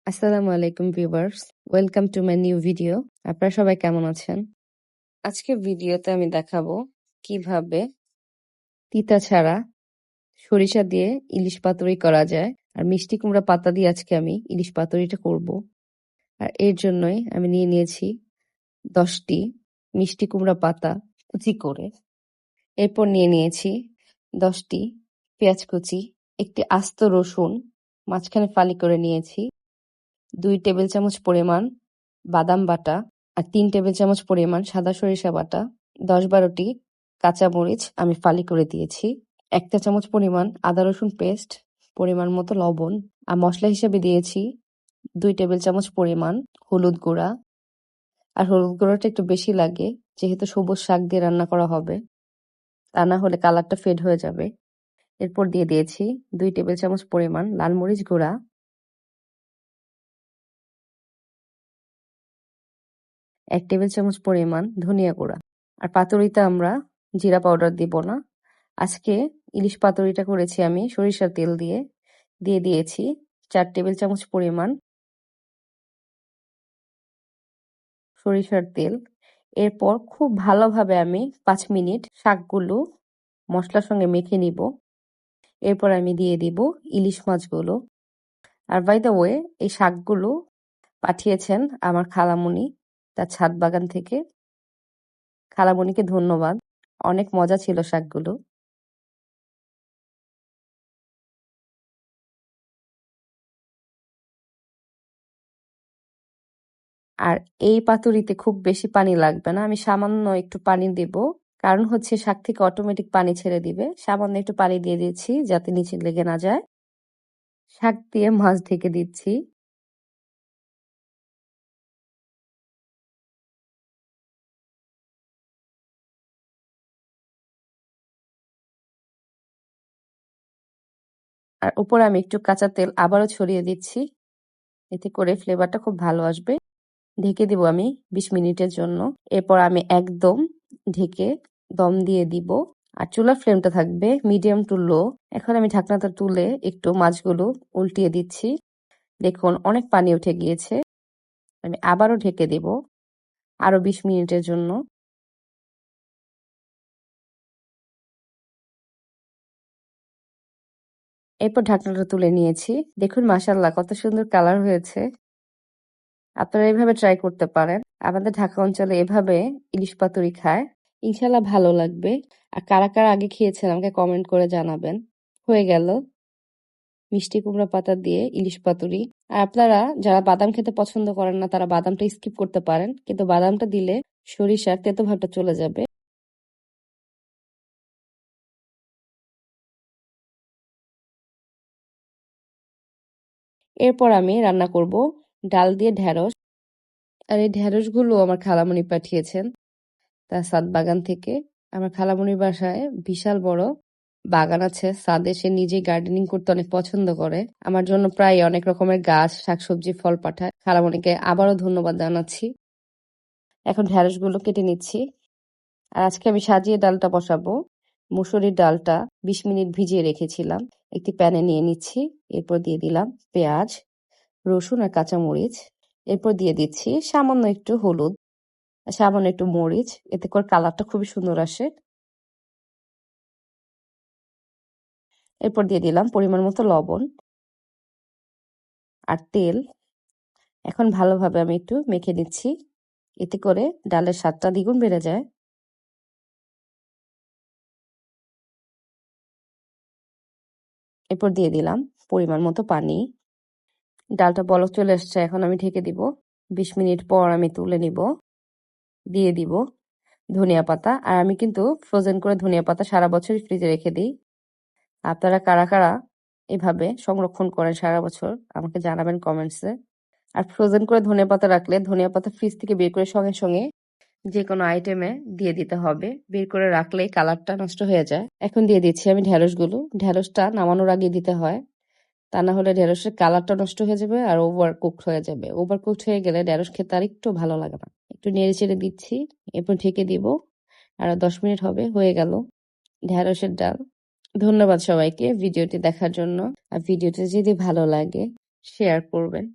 আসসালামু আলাইকুম viewers, welcome to my new video. আপনারা সবাই কেমন আছেন? আজকের ভিডিওতে আমি দেখাবো কিভাবে তিতা ছাড়া সরিষা দিয়ে ইলিশ পাতুরি করা যায়। আর মিষ্টি কুমড়া পাতা দিয়ে আজকে আমি ইলিশ পাতুরিটা করব। আর এর জন্যই আমি নিয়ে নিয়েছি 10টি মিষ্টি কুমড়া পাতা কুচি করে। এরপর নিয়ে নিয়েছি 10টি পেঁয়াজ কুচি, একটি আস্ত রসুন মাঝখানে ফালি করে নিয়েছি, 2 টেবিল চামচ পরিমাণ বাদাম বাটা আর 3 টেবিল চামচ পরিমাণ সাদা সরিষা বাটা, 10-12টি কাঁচামরিচ আমি ফালি করে দিয়েছি, 1 চা চামচ পরিমাণ আদা রসুন পেস্ট, পরিমাণ মতো লবণ। আর মশলা হিসেবে দিয়েছি 2 টেবিল চামচ পরিমাণ হলুদ গুঁড়া। আর হলুদ গুঁড়োটা একটু বেশি লাগে যেহেতু সবুজ শাক দিয়ে রান্না করা হবে, তা না হলে কালারটা ফেড হয়ে যাবে। এরপর দিয়ে দিয়েছি 2 টেবিল চামচ পরিমাণ লাল মরিচ গুঁড়া, 1 টেবিল চামচ পরিমাণ ধনিয়া গুঁড়া। আর পাতুরিতে আমরা জিরা পাউডার দিব না। আজকে ইলিশ পাতুরিটা করেছি আমি সরিষার তেল দিয়ে। দিয়ে দিয়েছি 4 টেবিল চামচ পরিমাণ সরিষার তেল। এরপর খুব ভালোভাবে আমি 5 মিনিট শাকগুলো মশলার সঙ্গে মেখে নিব। এরপর আমি দিয়ে দিব ইলিশ মাছগুলো। আর বাই দ্য ওয়ে, এই শাকগুলো পাঠিয়েছেন আমার খালামণি তার ছাদ বাগান থেকে। খালামণিকে ধন্যবাদ, অনেক মজা ছিল শাকগুলো। আর এই পাতুরিতে খুব বেশি পানি লাগবে না, আমি সামান্য একটু পানি দেব, কারণ হচ্ছে শাক থেকে অটোমেটিক পানি ছেড়ে দিবে। সামান্য একটু পানি দিয়ে দিচ্ছি যাতে নিচে লেগে না যায়। শাক দিয়ে মাছ ঢেকে দিচ্ছি। আর উপরে আমি একটু কাঁচা তেল আবারও ছড়িয়ে দিচ্ছি, এতে করে ফ্লেভারটা খুব ভালো আসবে। ঢেকে দিব আমি 20 মিনিটের জন্য। এরপর আমি একদম ঢেকে দম দিয়ে দিব। আর চুলার ফ্লেমটা থাকবে মিডিয়াম টু লো। এখন আমি ঢাকনাটা তুলে একটু মাছগুলো উল্টিয়ে দিচ্ছি। দেখুন অনেক পানি উঠে গিয়েছে। আমি আবারও ঢেকে দেব আরো 20 মিনিটের জন্য। এরপর ঢাকনাটা তুলে নিয়েছি। দেখুন মাশাআল্লাহ কত সুন্দর কালার হয়েছে। আপনারা এভাবে ট্রাই করতে পারেন। আমাদের ঢাকা অঞ্চলে এভাবে ইলিশ পাতুরি খায়। ইনশাল্লাহ ভালো লাগবে। আর কারা কারা আগে খেয়েছেন আমাকে কমেন্ট করে জানাবেন। হয়ে গেল মিষ্টি কুমড়া পাতা দিয়ে ইলিশ পাতুরি। আর আপনারা যারা বাদাম খেতে পছন্দ করেন না তারা বাদামটা স্কিপ করতে পারেন, কিন্তু বাদামটা দিলে সরিষার তেতো ভাবটা চলে যাবে। এরপর আমি রান্না করব ডাল দিয়ে ঢেঁড়স। আর এই ঢেঁড়সগুলো আমার খালামণি পাঠিয়েছেন তার ছাদ বাগান থেকে। আমার খালামণির বাসায় বিশাল বড় বাগান আছে ছাদে, সে নিজেই গার্ডেনিং করতে অনেক পছন্দ করে। আমার জন্য প্রায় অনেক রকমের গাছ, শাকসবজি, ফল পাঠায়। খালামণিকে আবারও ধন্যবাদ জানাচ্ছি। এখন ঢেঁড়সগুলো কেটে নিচ্ছি। আর আজকে আমি সাজিয়ে ডালটা বসাবো। মুসুরির ডালটা 20 মিনিট ভিজিয়ে রেখেছিলাম, একটি প্যানে নিয়ে নিচ্ছি। এরপর দিয়ে দিলাম পেঁয়াজ, রসুন আর কাঁচামরিচ। এরপর দিয়ে দিচ্ছি সামান্য একটু হলুদ, সামান্য একটু মরিচ, এতে করে কালারটা খুবই সুন্দর আসে। এরপর দিয়ে দিলাম পরিমাণ মতো লবণ আর তেল। এখন ভালোভাবে আমি একটু মেখে নিচ্ছি, এতে করে ডালের স্বাদটা দ্বিগুণ বেড়ে যায়। এরপর দিয়ে দিলাম পরিমাণ মতো পানি। ডালটা বলক চলে আসছে, এখন আমি ঢেকে দিব। 20 মিনিট পর আমি তুলে নিব। দিয়ে দিব ধনিয়া পাতা। আর আমি কিন্তু ফ্রোজেন করে ধনিয়া পাতা সারা বছরই ফ্রিজে রেখে দিই। আপনারা কারা কারা এভাবে সংরক্ষণ করেন সারা বছর আমাকে জানাবেন কমেন্টসে। আর ফ্রোজেন করে ধনিয়া পাতা রাখলে ধনিয়া পাতা ফ্রিজ থেকে বের করে সঙ্গে সঙ্গে যে কোনো আইটেমে দিয়ে দিতে হবে, বের করে রাখলেই কালারটা নষ্ট হয়ে যায়। এখন দিয়ে দিচ্ছি আমি ঢেঁড়সগুলো। ঢেঁড়সটা নামানোর আগে দিতে হয়, তা না হলে ঢেঁড়সের কালারটা নষ্ট হয়ে যাবে আর ওভার কুকড হয়ে যাবে। ওভার কুকড হয়ে গেলে ঢেঁড়স খেতে আর একটু ভালো লাগে না। একটু নেড়ে চেড়ে দিচ্ছি, এরপর ঢেকে দিব। আর 10 মিনিট হবে, হয়ে গেল ঢেঁড়সের ডাল। ধন্যবাদ সবাইকে ভিডিওটি দেখার জন্য। আর ভিডিওটি যদি ভালো লাগে শেয়ার করবেন।